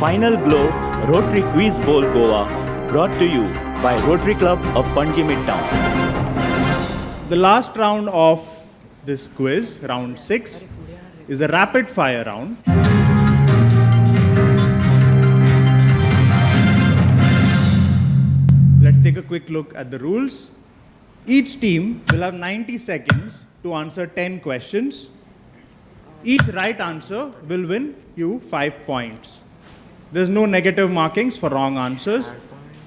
Final Glow Rotary Quiz Bowl Goa, brought to you by Rotary Club of Panji Midtown. The last round of this quiz, round 6, is a rapid fire round. Let's take a quick look at the rules. Each team will have 90 seconds to answer 10 questions. Each right answer will win you 5 points. There's no negative markings for wrong answers.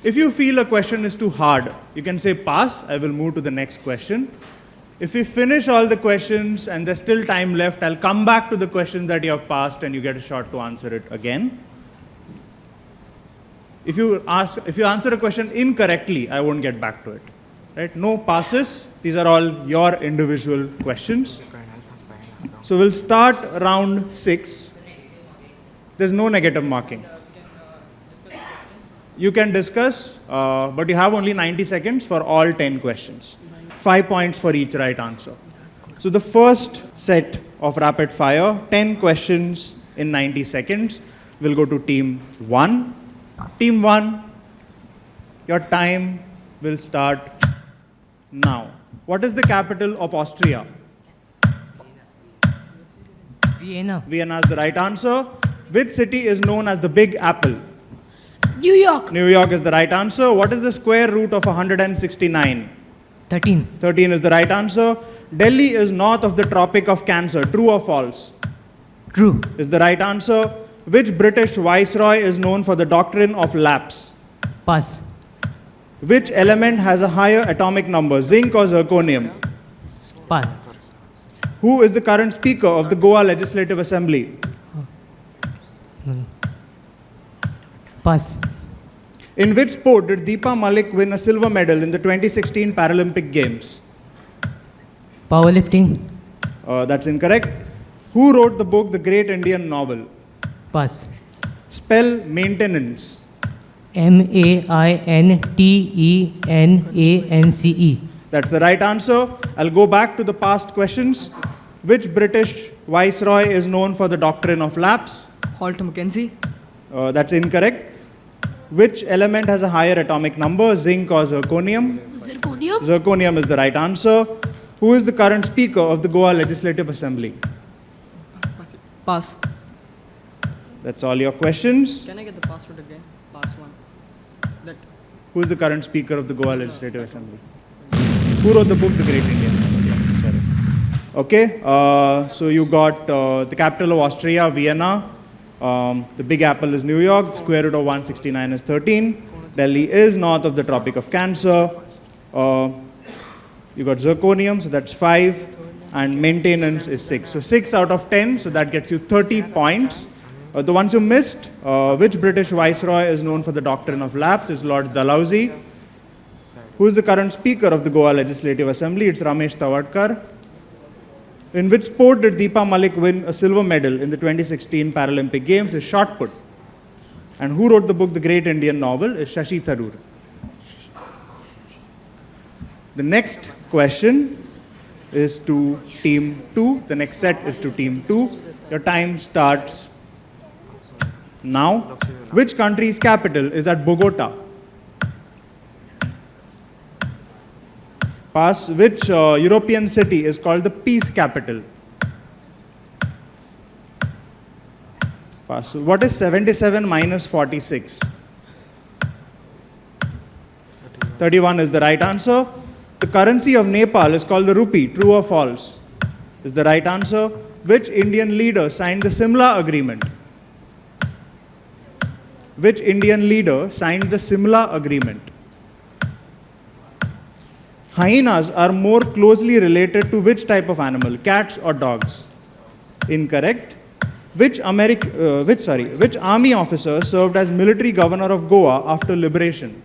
If you feel a question is too hard, you can say pass, I will move to the next question. If you finish all the questions and there's still time left, I'll come back to the questions that you have passed and you get a shot to answer it again. If you answer a question incorrectly, I won't get back to it. Right? No passes. These are all your individual questions. So we'll start round 6. There's no negative marking. You can discuss, but you have only 90 seconds for all 10 questions. 5 points for each right answer. So the first set of rapid fire, 10 questions in 90 seconds, will go to team 1. Team 1, your time will start now. What is the capital of Austria? Vienna. Vienna is the right answer. Which city is known as the Big Apple? New York. New York is the right answer. What is the square root of 169? 13. 13 is the right answer. Delhi is north of the Tropic of Cancer. True or false? True. Is the right answer. Which British viceroy is known for the doctrine of lapse? Pass. Which element has a higher atomic number, zinc or zirconium? Pass. Who is the current speaker of the Goa Legislative Assembly? Pass. In which sport did Deepa Malik win a silver medal in the 2016 Paralympic Games? Powerlifting. That's incorrect. Who wrote the book The Great Indian Novel? Pass. Spell maintenance. maintenance. That's the right answer. I'll go back to the past questions. Which British viceroy is known for the doctrine of lapse? Halt Mackenzie. That's incorrect. Which element has a higher atomic number, zinc or zirconium? Zirconium. Zirconium is the right answer. Who is the current speaker of the Goa Legislative Assembly? Pass. That's all your questions. Can I get the password again? Last one. That. Who is the current speaker of the Goa Legislative Assembly? Who wrote the book The Great Indian Novel? Yeah, sorry. Okay, so you got the capital of Austria, Vienna. The Big Apple is New York. The square root of 169 is 13. Delhi is north of the Tropic of Cancer. You got zirconium, so that's 5. And maintenance is 6. So 6 out of 10, so that gets you 30 points. The ones you missed, which British viceroy is known for the doctrine of lapse, is Lord Dalhousie. Who is the current speaker of the Goa Legislative Assembly? It's Ramesh Tawadkar. In which sport did Deepa Malik win a silver medal in the 2016 Paralympic Games? Is shot put. And who wrote the book The Great Indian Novel? Is Shashi Tharoor. The next question is to team 2. The next set is to team 2. Your time starts now. Which country's capital is at Bogota? Pass. Which European city is called the peace capital? Pass. What is 77 minus 46? 31 is the right answer. The currency of Nepal is called the rupee. True or false? Is the right answer. Which Indian leader signed the Simla Agreement? Which Indian leader signed the Simla Agreement? Hyenas are more closely related to which type of animal, cats or dogs? Incorrect. Which army officer served as military governor of Goa after liberation?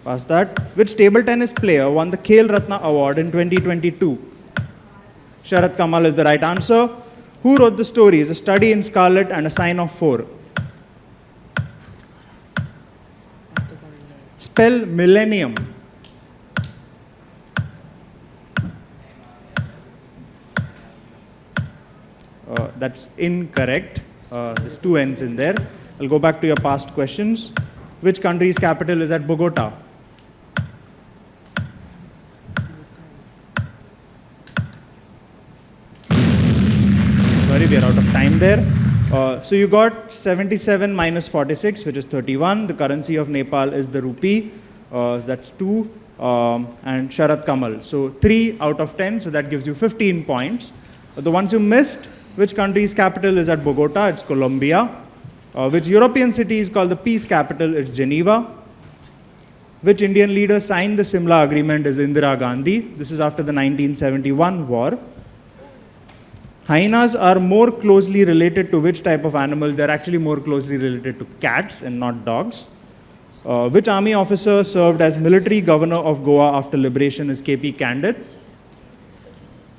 Pass that. Which table tennis player won the Khel Ratna Award in 2022? Sharat Kamal is the right answer. Who wrote the stories A Study in Scarlet and A Sign of 4? Spell millennium. That's incorrect. There's two N's in there. I'll go back to your past questions. Which country's capital is at Bogota? Sorry, we are out of time there. So you got 77 minus 46, which is 31. The currency of Nepal is the rupee. That's 2. And Sharat Kamal. So 3 out of 10, so that gives you 15 points. The ones you missed, which country's capital is at Bogota? It's Colombia. Which European city is called the peace capital? It's Geneva. Which Indian leader signed the Simla Agreement is Indira Gandhi. This is after the 1971 war. Hyenas are more closely related to which type of animal? They're actually more closely related to cats and not dogs. Which army officer served as military governor of Goa after liberation is K.P. Candid?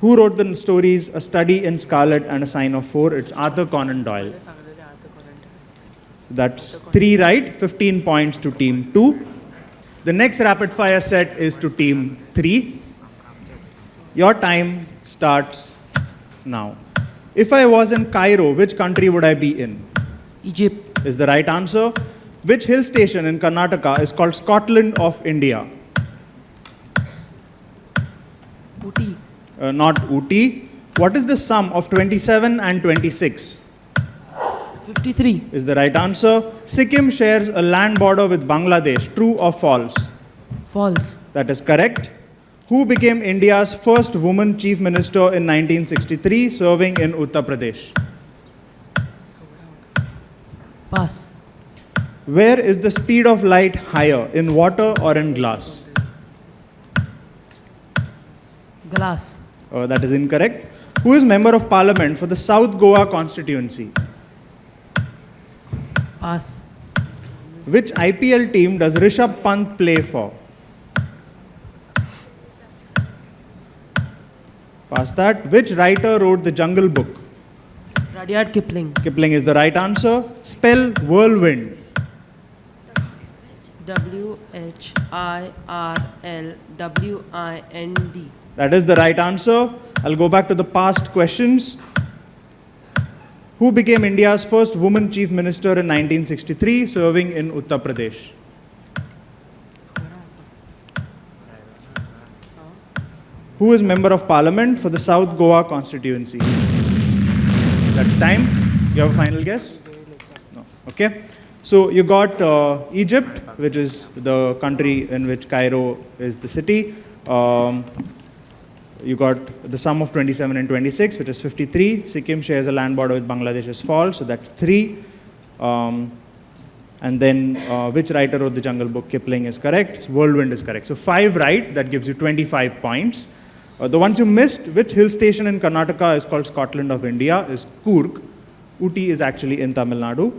Who wrote the stories A Study in Scarlet and A Sign of Four? It's Arthur Conan Doyle. So that's 3 right, 15 points to team 2. The next rapid fire set is to team 3. Your time starts now. If I was in Cairo, which country would I be in? Egypt. Is the right answer. Which hill station in Karnataka is called Scotland of India? Ooty. Not Ooty. What is the sum of 27 and 26? 53. Is the right answer. Sikkim shares a land border with Bangladesh. True or false? False. That is correct. Who became India's first woman chief minister in 1963, serving in Uttar Pradesh? Pass. Where is the speed of light higher, in water or in glass? Glass. That is incorrect. Who is member of parliament for the South Goa constituency? Pass. Which IPL team does Rishabh Pant play for? Pass that. Which writer wrote the Jungle Book? Rudyard Kipling. Kipling is the right answer. Spell whirlwind. WHIRLWIND. That is the right answer. I'll go back to the past questions. Who became India's first woman chief minister in 1963, serving in Uttar Pradesh? Who is member of parliament for the South Goa constituency? That's time. You have a final guess? No. Okay. So you got Egypt, which is the country in which Cairo is the city. You got the sum of 27 and 26, which is 53. Sikkim shares a land border with Bangladesh is false, so that's 3. And then which writer wrote the Jungle Book? Kipling is correct. Whirlwind is correct. So 5 right, that gives you 25 points. The ones you missed, which hill station in Karnataka is called Scotland of India, is Coorg. Ooty is actually in Tamil Nadu.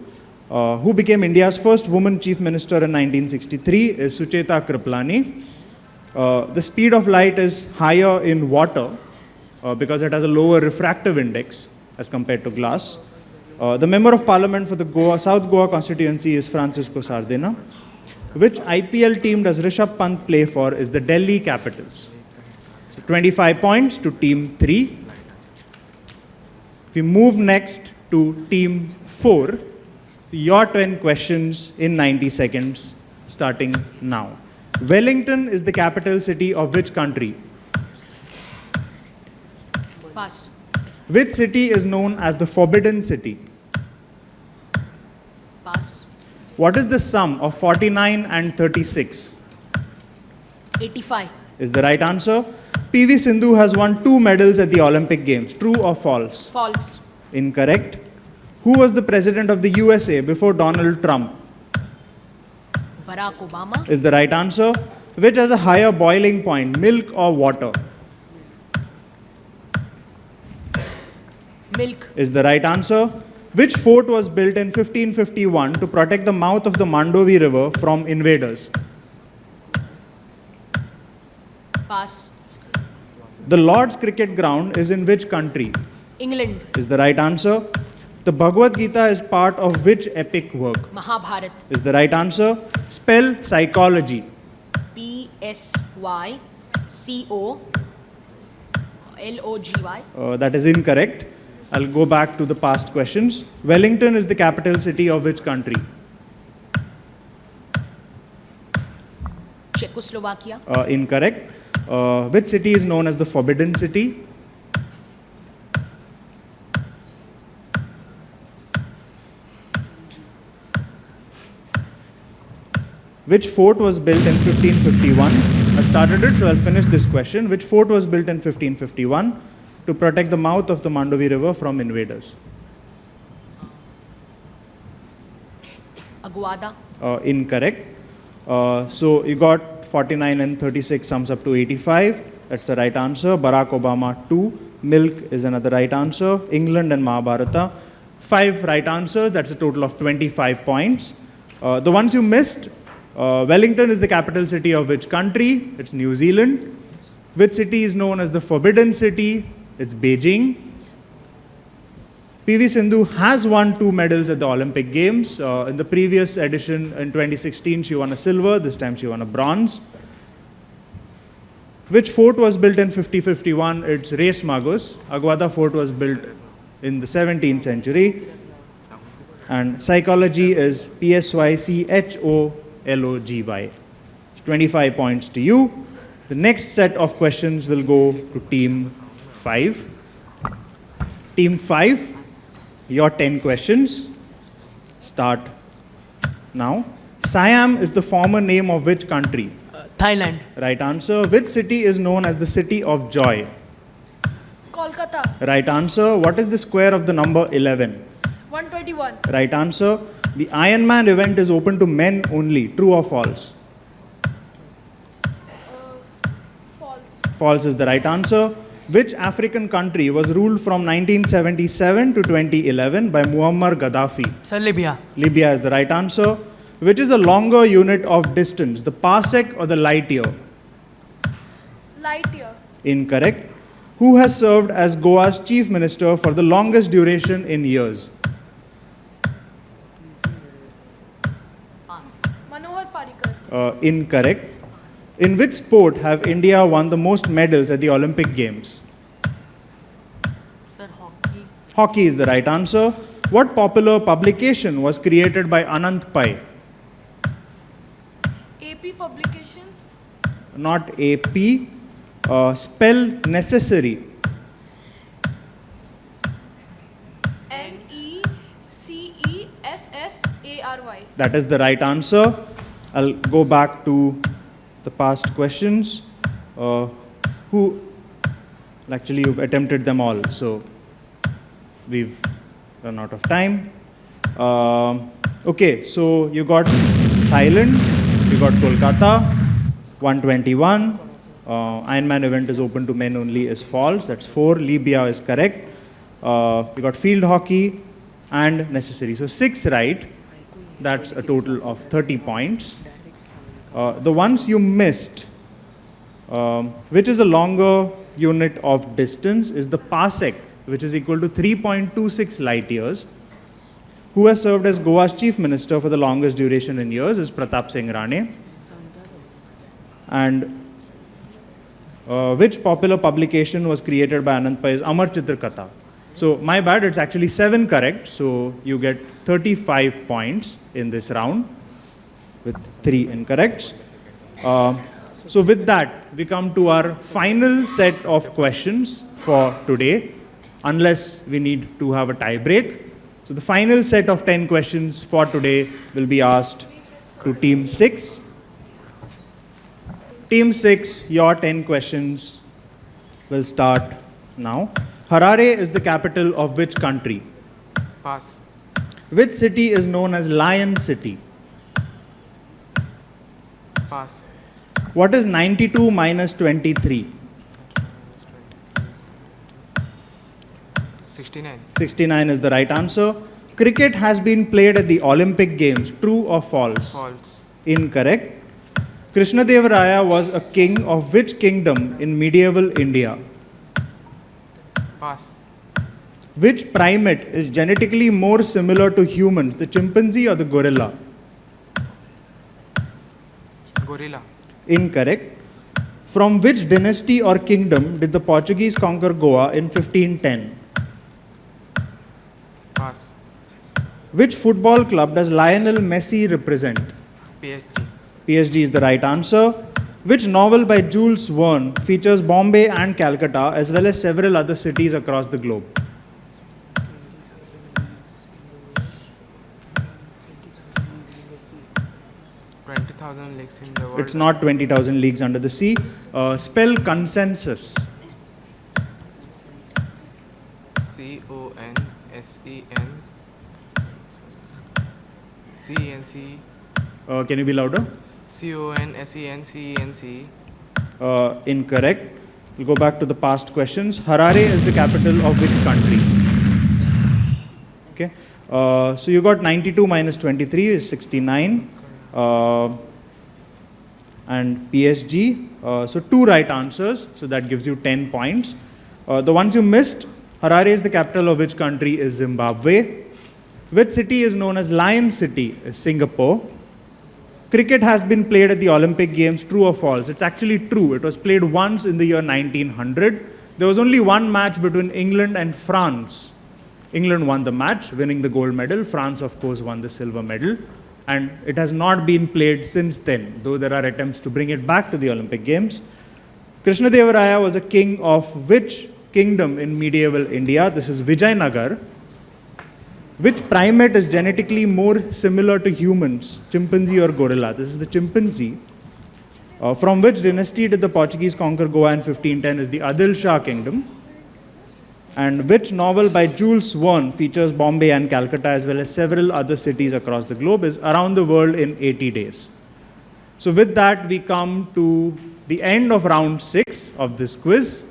Who became India's first woman chief minister in 1963 is Sucheta Kriplani. The speed of light is higher in water because it has a lower refractive index as compared to glass. The member of parliament for the South Goa constituency is Francisco Sardina. Which IPL team does Rishabh Pant play for is the Delhi Capitals. So 25 points to team 3. We move next to team 4. Your 10 questions in 90 seconds starting now. Wellington is the capital city of which country? Pass. Which city is known as the Forbidden City? Pass. What is the sum of 49 and 36? 85. Is the right answer. PV Sindhu has won 2 medals at the Olympic Games. True or false? False. Incorrect. Who was the president of the USA before Donald Trump? Barack Obama. Is the right answer. Which has a higher boiling point, milk or water? Milk. Is the right answer. Which fort was built in 1551 to protect the mouth of the Mandovi River from invaders? Pass. The Lord's cricket ground is in which country? England. Is the right answer. The Bhagavad Gita is part of which epic work? Mahabharat. Is the right answer. Spell psychology. PSYCOLOGY. That is incorrect. I'll go back to the past questions. Wellington is the capital city of which country? Czechoslovakia. Incorrect. Which city is known as the Forbidden City? Which fort was built in 1551? I've started it, so I'll finish this question. Which fort was built in 1551 to protect the mouth of the Mandovi River from invaders? Aguada. Incorrect. So you got 49 and 36 sums up to 85. That's the right answer. Barack Obama 2. Milk is another right answer. England and Mahabharata. 5 right answers. That's a total of 25 points. The ones you missed. Wellington is the capital city of which country? It's New Zealand. Which city is known as the Forbidden City? It's Beijing. PV Sindhu has won 2 medals at the Olympic Games. In the previous edition in 2016, she won a silver. This time she won a bronze. Which fort was built in 5051? It's Reis Magos. Aguada Fort was built in the 17th century. And psychology is PSYCHOLOGY. It's 25 points to you. The next set of questions will go to Team 5. Team 5, your 10 questions. Start now. Siam is the former name of which country? Thailand. Right answer. Which city is known as the City of Joy? Kolkata. Right answer. What is the square of the number 11? 121. Right answer. The Ironman event is open to men only. True or false? False. False is the right answer. Which African country was ruled from 1977 to 2011 by Muammar Gaddafi? Sir, Libya. Libya is the right answer. Which is a longer unit of distance, the parsec or the light year? Light year. Incorrect. Who has served as Goa's chief minister for the longest duration in years? Manohar Parrikar. Incorrect. In which sport have India won the most medals at the Olympic Games? Sir, hockey. Hockey is the right answer. What popular publication was created by Anant Pai? AP Publications. Not AP. Spell necessary. NECESSARY. That is the right answer. I'll go back to the past questions. Actually, you've attempted them all, so we've run out of time. Okay, so you got Thailand, you got Kolkata, 121. Ironman event is open to men only is false. That's 4. Libya is correct. You got field hockey and necessary. So 6 right. That's a total of 30 points. The ones you missed, which is a longer unit of distance, is the parsec, which is equal to 3.26 light years. Who has served as Goa's chief minister for the longest duration in years is Pratap Singh Rane. And which popular publication was created by Anand Pai is Amar Chitra Katha. So my bad, it's actually 7 correct. So you get 35 points in this round with 3 incorrects. So with that, we come to our final set of questions for today, unless we need to have a tie break. So the final set of 10 questions for today will be asked to Team 6. Team 6, your 10 questions will start now. Harare is the capital of which country? Pass. Which city is known as Lion City? Pass. What is 92 minus 23? 69. 69 is the right answer. Cricket has been played at the Olympic Games. True or false? False. Incorrect. Krishnadevaraya was a king of which kingdom in medieval India? Pass. Which primate is genetically more similar to humans, the chimpanzee or the gorilla? Gorilla. Incorrect. From which dynasty or kingdom did the Portuguese conquer Goa in 1510? Which football club does Lionel Messi represent? PSG. PSG is the right answer. Which novel by Jules Verne features Bombay and Calcutta as well as several other cities across the globe? 20,000 lakes in the world. It's not 20,000 Leagues Under the Sea. Spell consensus. CONSENCENC. Can you be louder? CONSENCENC. Incorrect. We'll go back to the past questions. Harare is the capital of which country? Okay. So you got 92 minus 23 is 69. And PSG. So 2 right answers. So that gives you 10 points. The ones you missed, Harare is the capital of which country is Zimbabwe. Which city is known as Lion City? Is Singapore. Cricket has been played at the Olympic Games, true or false? It's actually true. It was played once in the year 1900. There was only one match between England and France. England won the match, winning the gold medal. France, of course, won the silver medal. And it has not been played since then, though there are attempts to bring it back to the Olympic Games. Krishnadevaraya was a king of which kingdom in medieval India? This is Vijayanagar. Which primate is genetically more similar to humans, chimpanzee or gorilla? This is the chimpanzee. From which dynasty did the Portuguese conquer Goa in 1510? Is the Adil Shah kingdom. And which novel by Jules Verne features Bombay and Calcutta as well as several other cities across the globe? Is Around the World in 80 Days. So with that, we come to the end of round 6 of this quiz.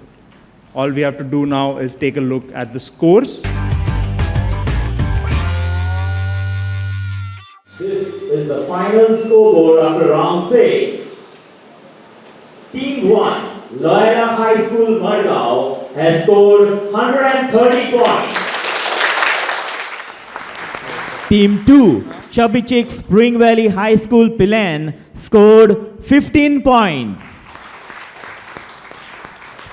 All we have to do now is take a look at the scores. This is the final scoreboard after round 6. Team 1, Loyola High School, Margao, has scored 130 points. Team 2, Chubby Chick Spring Valley High School, Pilan, scored 15 points.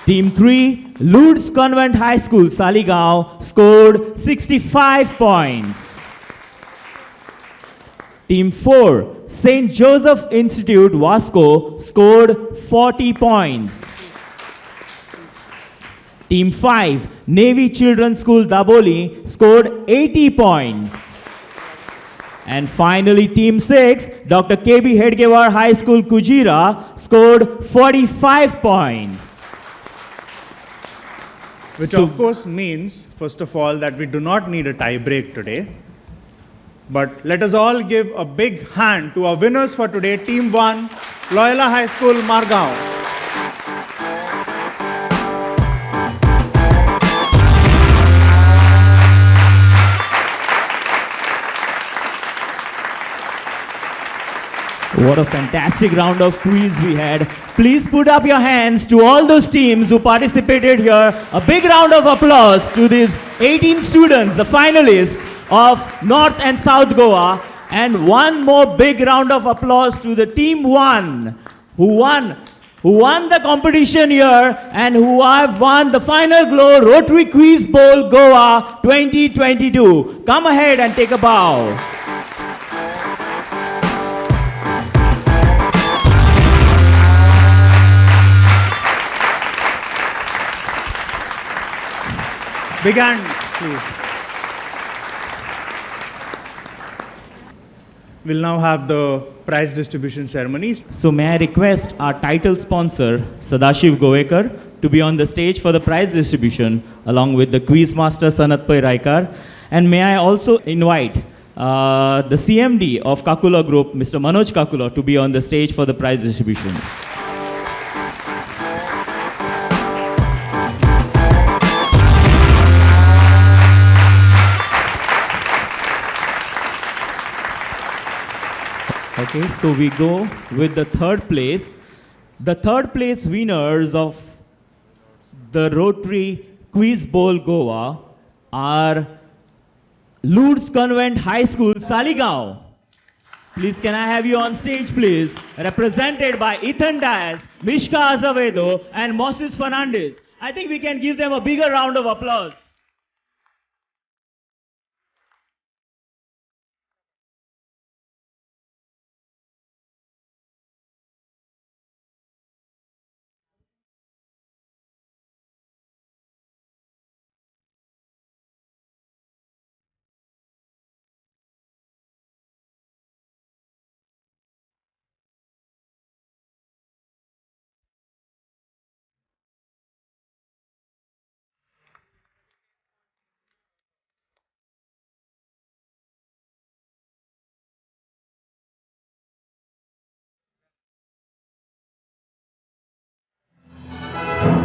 Team 3, Lourdes Convent High School, Saligao, scored 65 points. Team 4, St. Joseph Institute, Vasco, scored 40 points. Team 5, Navy Children's School, Daboli, scored 80 points. And finally, Team 6, Dr. K.B. Hedgewar High School, Kujira, scored 45 points. Which of course means, first of all, that we do not need a tie break today. But let us all give a big hand to our winners for today. Team 1, Loyola High School, Margao. What a fantastic round of quiz we had. Please put up your hands to all those teams who participated here. A big round of applause to these 18 students, the finalists of North and South Goa. And one more big round of applause to the Team 1 who won the competition here and who have won the Final Glow Rotary Quiz Bowl Goa 2022. Come ahead and take a bow. Big hand, please. We'll now have the prize distribution ceremonies. So may I request our title sponsor, Sadashiv Govekar, to be on the stage for the prize distribution along with the quiz master Sanatpai Raikar. And may I also invite the CMD of Kakula Group, Mr. Manoj Kakula, to be on the stage for the prize distribution. Okay, so we go with the third place. The third place winners of the Rotary Quiz Bowl Goa are Lourdes Convent High School, Saligao. Please, can I have you on stage, please? Represented by Ethan Diaz, Mishka Azevedo, and Moses Fernandez. I think we can give them a bigger round of applause.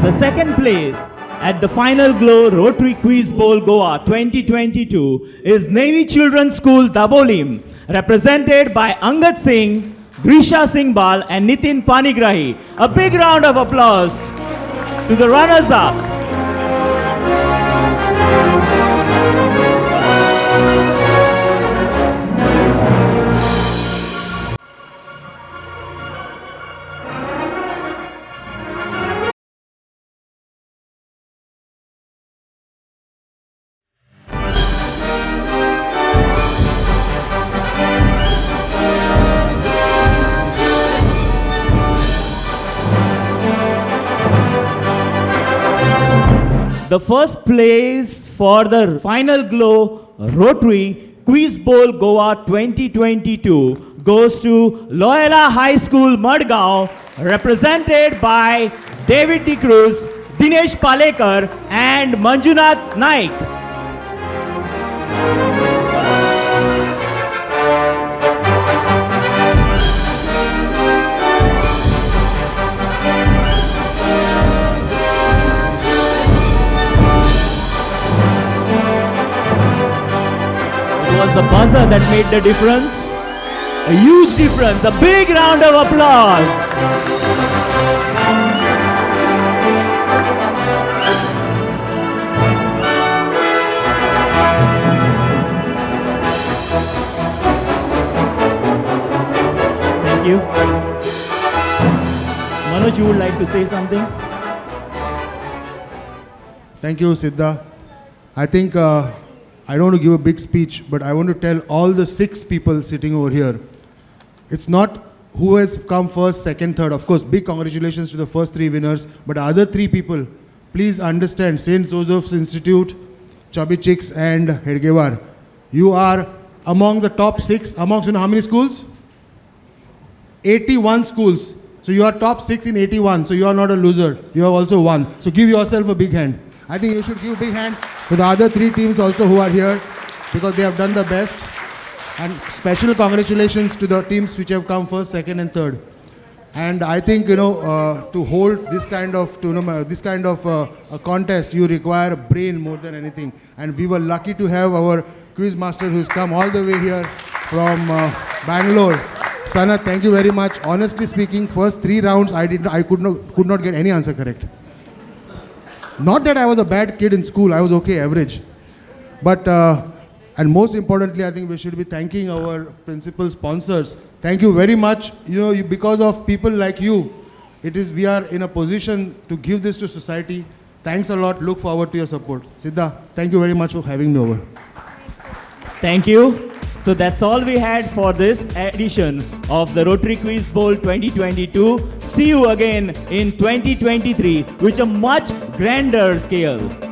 The second place at the Final Glow Rotary Quiz Bowl Goa 2022 is Navy Children's School Dabolim, represented by Angad Singh, Grisha Singh Bal and Nitin Panigrahi. A big round of applause to the runners-up. The first place for the Final Glow Rotary Quiz Bowl Goa 2022 goes to Loyola High School Madgaon, represented by David D. Cruz, Dinesh Palekar and Manjunath Naik. It was the buzzer that made the difference. A huge difference. A big round of applause. Thank you. Manoj, you would like to say something? Thank you, Siddha. I think I don't want to give a big speech, but I want to tell all the 6 people sitting over here. It's not who has come first, second, third. Of course, big congratulations to the first 3 winners. But the other 3 people, please understand, St. Joseph's Institute, Chubby Chicks and Hedgewar, you are among the top 6. Amongst, you know how many schools? 81 schools. So you are top 6 in 81. So you are not a loser. You have also won. So give yourself a big hand. I think you should give a big hand to the other 3 teams also who are here, because they have done the best. And special congratulations to the teams which have come first, second and third. And I think, to hold this kind of tournament, this kind of a contest, you require a brain more than anything. And we were lucky to have our quiz master who's come all the way here from Bangalore. Sanat, thank you very much. Honestly speaking, first 3 rounds I could not get any answer correct. Not that I was a bad kid in school, I was okay, average. But, and most importantly, I think we should be thanking our principal sponsors. Thank you very much. Because of people like you, we are in a position to give this to society. Thanks a lot. Look forward to your support. Siddha, thank you very much for having me over. Thank you. So that's all we had for this edition of the Rotary Quiz Bowl 2022. See you again in 2023 with a much grander scale.